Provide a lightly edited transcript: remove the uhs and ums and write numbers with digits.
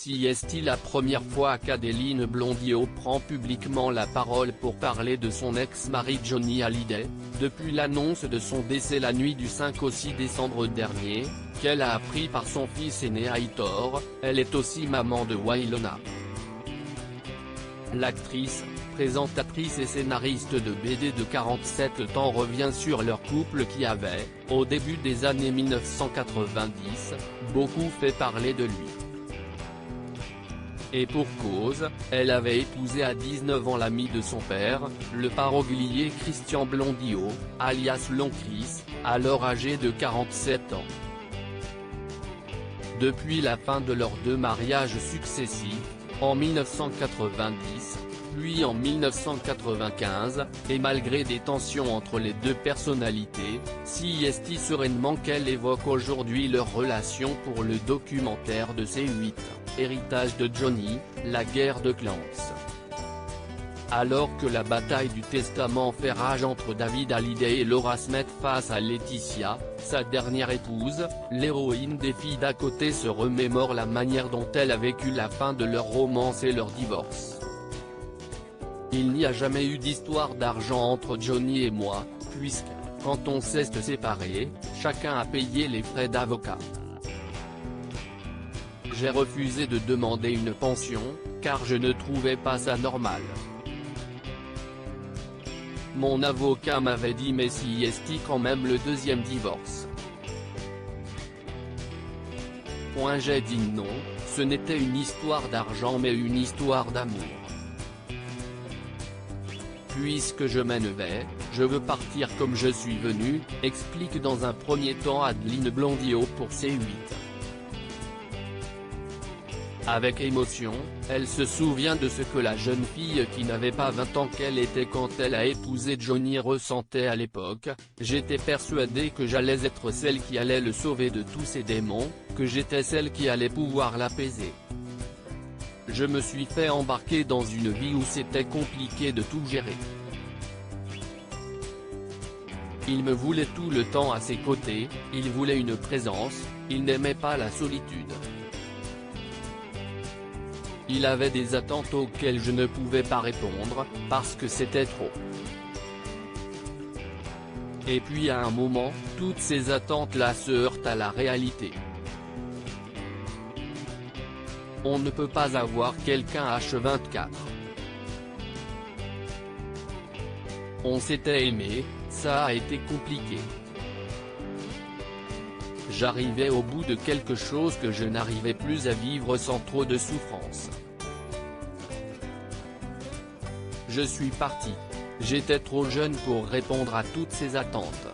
Si est-il la première fois qu'Adeline Blondiot prend publiquement la parole pour parler de son ex-mari Johnny Hallyday, depuis l'annonce de son décès la nuit du 5 au 6 décembre dernier, qu'elle a appris par son fils aîné Aitor. Elle est aussi maman de Wailona. L'actrice, présentatrice et scénariste de BD de 47 ans revient sur leur couple qui avait, au début des années 1990, beaucoup fait parler de lui. Et pour cause, elle avait épousé à 19 ans l'ami de son père, le paroglier Christian Blondiot, alias Lon Chris, alors âgé de 47 ans. Depuis la fin de leurs deux mariages successifs, en 1990, puis en 1995, et malgré des tensions entre les deux personnalités, si est sereinement qu'elle évoque aujourd'hui leur relation pour le documentaire de C8, Héritage de Johnny, la guerre de clans. Alors que la bataille du testament fait rage entre David Hallyday et Laura Smith face à Laetitia, sa dernière épouse, l'héroïne des filles d'à côté se remémore la manière dont elle a vécu la fin de leur romance et leur divorce. Il n'y a jamais eu d'histoire d'argent entre Johnny et moi, puisque, quand on s'est séparés, chacun a payé les frais d'avocat. J'ai refusé de demander une pension, car je ne trouvais pas ça normal. Mon avocat m'avait dit mais si est quand même le deuxième divorce. J'ai dit non, ce n'était une histoire d'argent mais une histoire d'amour. Puisque je m'en vais, je veux partir comme je suis venu, explique dans un premier temps Adeline Blondiot pour C8. Avec émotion, elle se souvient de ce que la jeune fille qui n'avait pas 20 ans qu'elle était quand elle a épousé Johnny ressentait à l'époque. J'étais persuadée que j'allais être celle qui allait le sauver de tous ses démons, que j'étais celle qui allait pouvoir l'apaiser. Je me suis fait embarquer dans une vie où c'était compliqué de tout gérer. Il me voulait tout le temps à ses côtés, il voulait une présence, il n'aimait pas la solitude. Il avait des attentes auxquelles je ne pouvais pas répondre, parce que c'était trop. Et puis à un moment, toutes ces attentes-là se heurtent à la réalité. On ne peut pas avoir quelqu'un H24. On s'était aimé, ça a été compliqué. J'arrivais au bout de quelque chose que je n'arrivais plus à vivre sans trop de souffrance. Je suis parti. J'étais trop jeune pour répondre à toutes ces attentes.